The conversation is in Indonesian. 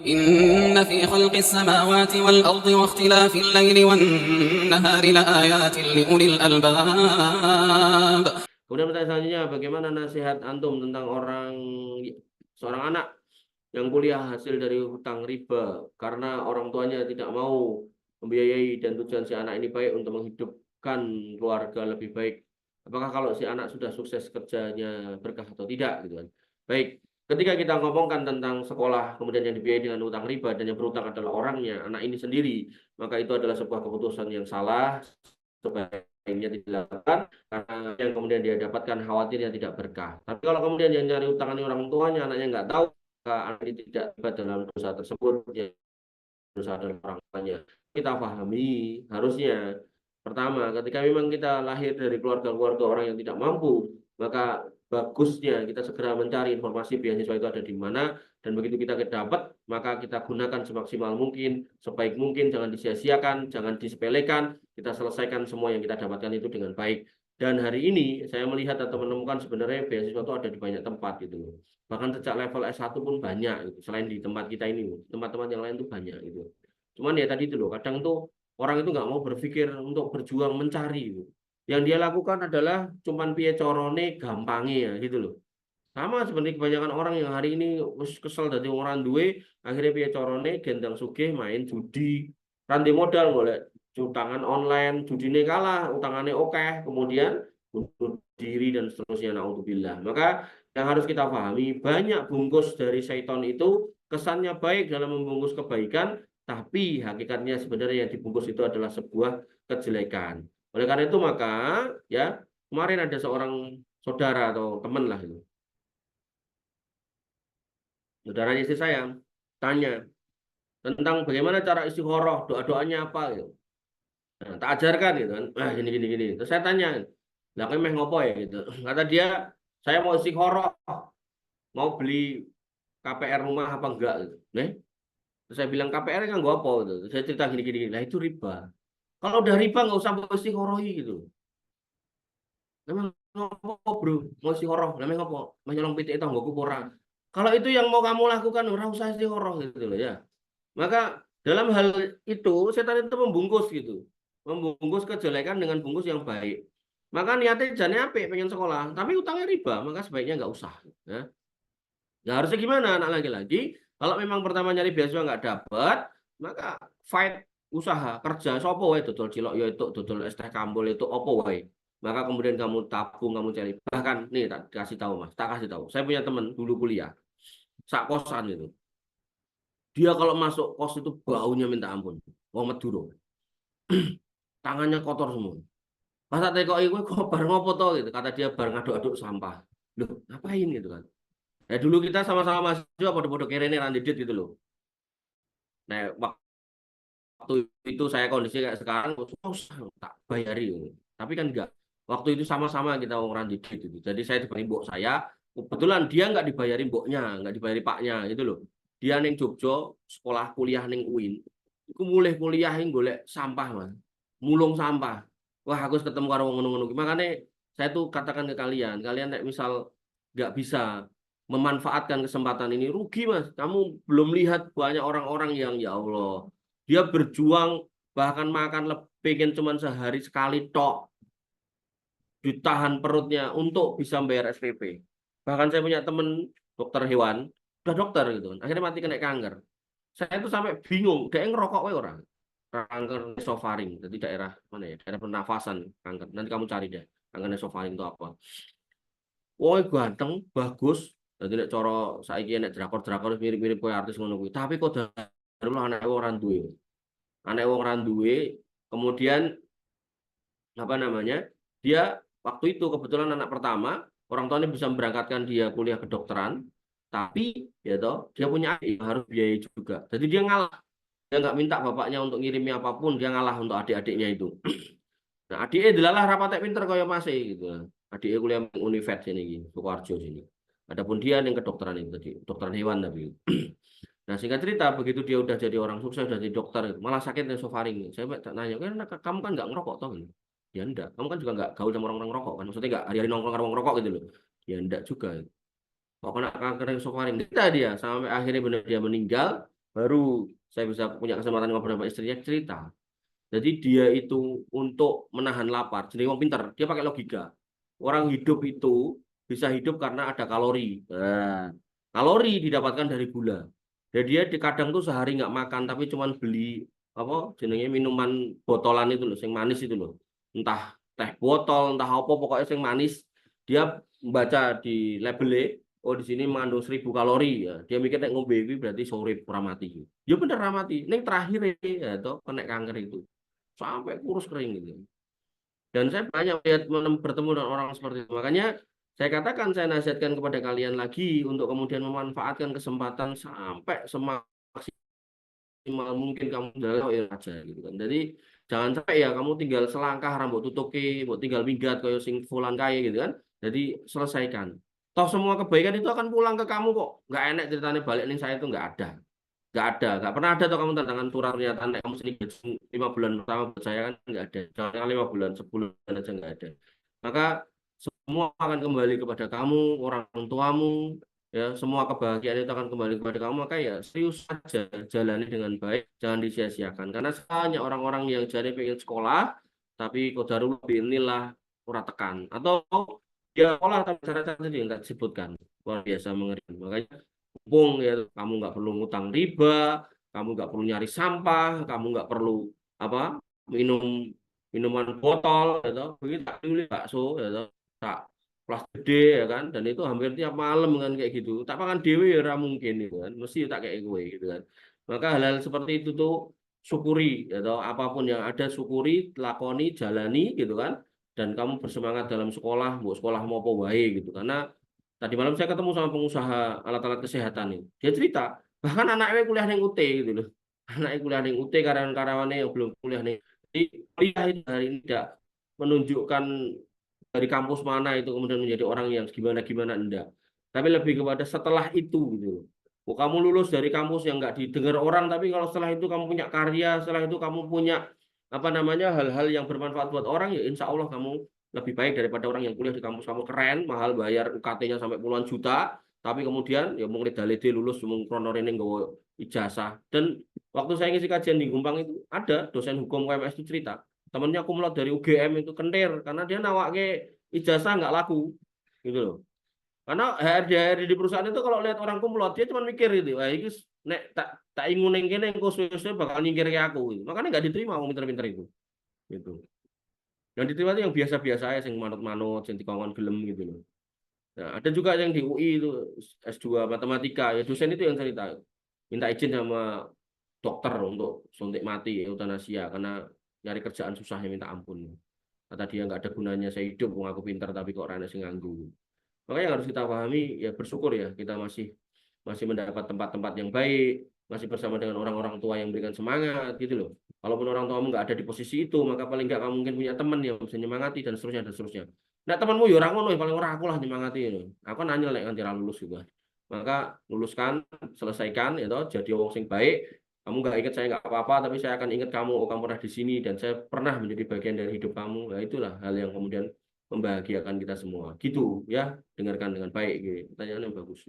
إن في خلق السماوات والأرض واختلاف الليل والنهار لآيات لأولي الألباب. Kemudian pertanyaan selanjutnya, bagaimana nasihat antum tentang seorang anak yang kuliah hasil dari hutang riba karena orang tuanya tidak mau membiayai dan tujuan si anak ini baik untuk menghidupkan keluarga lebih baik. Apakah kalau si anak sudah sukses kerjanya berkah atau tidak gitu kan. Baik, ketika kita ngomongkan tentang sekolah kemudian yang dibiayai dengan hutang riba dan yang berhutang adalah orangnya, anak ini sendiri, maka itu adalah sebuah keputusan yang salah, sebaiknya dilakukan karena yang kemudian dia dapatkan khawatirnya tidak berkah. Tapi kalau kemudian yang nyari utang ini orang tuanya, anaknya nggak tahu, maka anak ini tidak terlibat dalam dosa tersebut, ya, dosa adalah orang tuanya. Kita pahami harusnya pertama, ketika memang kita lahir dari keluarga-keluarga orang yang tidak mampu, maka bagusnya kita segera mencari informasi beasiswa itu ada di mana, dan begitu kita dapat, maka kita gunakan semaksimal mungkin, sebaik mungkin, jangan disia-siakan, jangan disepelekan, kita selesaikan semua yang kita dapatkan itu dengan baik. Dan hari ini saya melihat atau menemukan sebenarnya beasiswa itu ada di banyak tempat gitu. Bahkan sejak level S1 pun banyak gitu. Selain di tempat kita ini, tempat-tempat yang lain tuh banyak gitu. Cuman ya tadi itu loh, kadang tuh orang itu nggak mau berpikir untuk berjuang mencari gitu. Yang dia lakukan adalah cuman piye corone gampangnya ya gitu loh. Sama seperti kebanyakan orang yang hari ini kesel dari orang duwe, akhirnya piye corone gendang sugih main judi, rantai modal golek utangan online, judine kalah, utangannya oke, kemudian bunuh diri dan seterusnya, naudzubillah. Maka yang harus kita pahami, banyak bungkus dari syaitan itu kesannya baik dalam membungkus kebaikan, tapi hakikatnya sebenarnya yang dibungkus itu adalah sebuah kejelekan. Oleh karena itu maka ya kemarin ada seorang saudara atau teman lah itu, saudaranya istri saya, tanya tentang bagaimana cara istikharah, doa-doanya apa gitu. Nah, tak ajarkan gitu kan. Ah, gini. Terus saya tanya, lah kowe meh ngopo ya gitu. Kata dia, saya mau istikharah, mau beli KPR rumah apa enggak gitu. Nih, terus saya bilang KPR kan gua apa gitu. Terus saya cerita gini. Lah itu riba. Kalau udah riba nggak usah mau istikharah gitu. Memang ngopo bro, mau istikharah, memang ngopo? Mau nyolong pitik itu nggak ora. Kalau itu yang mau kamu lakukan, ora usah istikharah gitu loh ya. Maka dalam hal itu setan itu membungkus gitu. Membungkus kejelekan dengan bungkus yang baik. Maka niatnya jane apik pengen sekolah, tapi utangnya riba, maka sebaiknya nggak usah. Ya. Nah, harusnya gimana anak laki-laki? Kalau memang pertama nyari beasiswa nggak dapat, maka fight usaha kerja sopo wae dodol cilok ya itu dodol es teh kambul itu opo wae. Maka kemudian kamu tabung, kamu cari. Bahkan nih tak kasih tahu Mas, tak kasih tahu. Saya punya teman dulu kuliah, sak kosan itu. Dia kalau masuk kos itu baunya minta ampun. Wong Madura. Tangannya kotor semua. Pas tak tekoki kowe kok bar ngopo to gitu. Kata dia bar ngaduk-aduk sampah. Loh, ngapain gitu kan? Ya dulu kita sama-sama mahasiswa pada-pada kerene randidit gitu loh. Nah, waktu itu saya kondisi kayak sekarang tak bayari gitu. Tapi kan enggak. Waktu itu sama-sama kita orang randidit gitu. Jadi saya diberi mbok saya, kebetulan dia nggak dibayari mboknya, nggak dibayari paknya gitu loh. Dia neng Jogja, sekolah kuliah neng UIN. Iku mulai kuliah yang golek sampah, Mas. Mulung sampah. Wah, aku ketemu karo wong ngono-ngono. Makanya saya tuh katakan ke kalian, kalian nek misal nggak bisa memanfaatkan kesempatan ini rugi, Mas. Kamu belum lihat banyak orang-orang yang ya Allah, dia berjuang bahkan makan pengen cuma sehari sekali tok, ditahan perutnya untuk bisa bayar SPP. Bahkan saya punya temen dokter hewan, udah dokter gitu kan, akhirnya mati kena kanker. Saya tuh sampai bingung, dia ngerokok wae orang. Kanker nasofaring, jadi daerah mana ya? Daerah pernafasan kanker. Nanti kamu cari deh, kanker nasofaring itu apa. Woi ganteng, bagus. Jadi nek cara saiki nek drakor-drakor mirip-mirip koyo artis ngono kuwi. Tapi kok daru anak wong ora duwe. Anak wong ora duwe, kemudian apa namanya? Dia waktu itu kebetulan anak pertama, orang tuanya bisa memberangkatkan dia kuliah kedokteran, tapi ya toh dia punya adik harus biayai juga. Jadi dia ngalah. Dia nggak minta bapaknya untuk ngirimi apapun, dia ngalah untuk adik-adiknya itu. Nah, adiknya dilalah rapatek pinter kaya masih gitu. Adiknya kuliah di Univet sini gitu, Sukoharjo sini. Adapun dia yang kedokteran itu tadi, dokteran hewan tapi. Nah, singkat cerita begitu dia udah jadi orang sukses, udah jadi dokter, malah sakit nasofaring. Saya nanya, kamu kan nggak ngerokok toh? Ya enggak. Kamu kan juga nggak gaul sama orang-orang rokok kan? Maksudnya nggak hari-hari nongkrong sama orang rokok gitu loh. Ya enggak juga. Kok kena kanker nasofaring. Kita dia sampai akhirnya benar dia meninggal. baru saya bisa punya kesempatan ngobrol sama istrinya cerita. Jadi dia itu untuk menahan lapar, jadi orang pinter, dia pakai logika. Orang hidup itu bisa hidup karena ada kalori. Nah, kalori didapatkan dari gula. Dan dia di kadang tuh sehari nggak makan, tapi cuman beli apa jenenge minuman botolan itu loh, yang manis itu loh. Entah teh botol, entah apa, pokoknya yang manis. Dia membaca di labelnya, oh di sini mengandung 1000 kalori ya. Dia mikir nek ngombe iki berarti sore ora mati. Ya bener ora mati. Ning terakhir ya toh kena kanker itu. Sampai kurus kering gitu. Dan saya banyak lihat bertemu dengan orang seperti itu. Makanya saya katakan, saya nasihatkan kepada kalian lagi untuk kemudian memanfaatkan kesempatan sampai semaksimal mungkin kamu jalan aja gitu kan. Jadi jangan sampai ya kamu tinggal selangkah rambut tutupi, buat tinggal minggat kayak sing fulan kaya gitu kan. Jadi selesaikan. Toh semua kebaikan itu akan pulang ke kamu kok. Nggak enak ceritanya balik nih saya itu nggak ada. Nggak pernah ada tuh kamu tantangan turun pernyataan kamu sendiri 5 bulan pertama buat saya kan nggak ada. Jangan 5 bulan, sebulan aja nggak ada. Maka semua akan kembali kepada kamu, orang tuamu, ya semua kebahagiaan itu akan kembali kepada kamu. Maka ya serius saja, jalani dengan baik, jangan disia-siakan. Karena banyak orang-orang yang jadi pengen sekolah, tapi qadarullah inilah ora tekan. Atau dia sekolah tapi cara-cara yang nggak disebutkan. Luar biasa mengerikan. Makanya mumpung ya kamu nggak perlu ngutang riba, kamu nggak perlu nyari sampah, kamu nggak perlu apa minum minuman botol, gitu. Begitu tak beli bakso, gitu. Tak kelas gede ya kan, dan itu hampir tiap malam kan kayak gitu. Tak makan dewe ya ora mungkin gitu kan, mesti tak kayak gue gitu kan. Maka hal-hal seperti itu tuh syukuri, gitu. Apapun yang ada syukuri, lakoni, jalani gitu kan. Dan kamu bersemangat dalam sekolah, mau sekolah mau apa wae gitu. Karena tadi malam saya ketemu sama pengusaha alat-alat kesehatan ini. Dia cerita, bahkan anaknya kuliah di UT gitu loh. Anaknya kuliah di UT, karyawan-karyawannya yang belum kuliah nih. Jadi kuliah itu hari ini tidak menunjukkan dari kampus mana itu kemudian menjadi orang yang gimana-gimana, enggak. Tapi lebih kepada setelah itu gitu loh. Oh, kamu lulus dari kampus yang nggak didengar orang, tapi kalau setelah itu kamu punya karya, setelah itu kamu punya apa namanya hal-hal yang bermanfaat buat orang, ya insya Allah kamu lebih baik daripada orang yang kuliah di kampus kamu keren, mahal bayar UKT-nya sampai puluhan juta, tapi kemudian ya mungkin dalede lulus mung krono rene nggawa ijazah. Dan waktu saya ngisi kajian di Gumpang itu ada dosen hukum KMS itu cerita, temennya kumlot dari UGM itu kentir karena dia nawake ijazah nggak laku gitu loh. Karena HRD di perusahaan itu kalau lihat orang kumlot dia cuma mikir gitu, wah ini nek tak ingun yang kene engko suwe-suwe bakal nyingkir ke aku gitu. Makanya nggak diterima orang pinter-pinter itu gitu. Yang diterima itu yang biasa-biasa aja, yang manut-manut, yang dikongkon gelem gitu loh. Nah, ada juga yang di UI itu S2 matematika, ya dosen itu yang cerita minta izin sama dokter untuk suntik mati eutanasia karena nyari kerjaan susah yang minta ampun. Kata dia nggak ada gunanya saya hidup, wong aku pintar tapi kok rana sing nganggu. Makanya yang harus kita pahami ya bersyukur ya kita masih masih mendapat tempat-tempat yang baik, masih bersama dengan orang-orang tua yang memberikan semangat gitu loh. Kalaupun orang tuamu nggak ada di posisi itu, maka paling nggak kamu mungkin punya teman yang bisa menyemangati dan seterusnya dan seterusnya. Nah temanmu ya orang ngono, paling orang aku lah nyemangati itu. Aku nanya lek nganti lulus juga. Maka luluskan, selesaikan itu jadi orang sing baik. Kamu nggak ingat saya nggak apa-apa, tapi saya akan ingat kamu. Oh, kamu pernah di sini dan saya pernah menjadi bagian dari hidup kamu. Nah, itulah hal yang kemudian membahagiakan kita semua. Gitu ya, dengarkan dengan baik. Gitu. Pertanyaan yang bagus.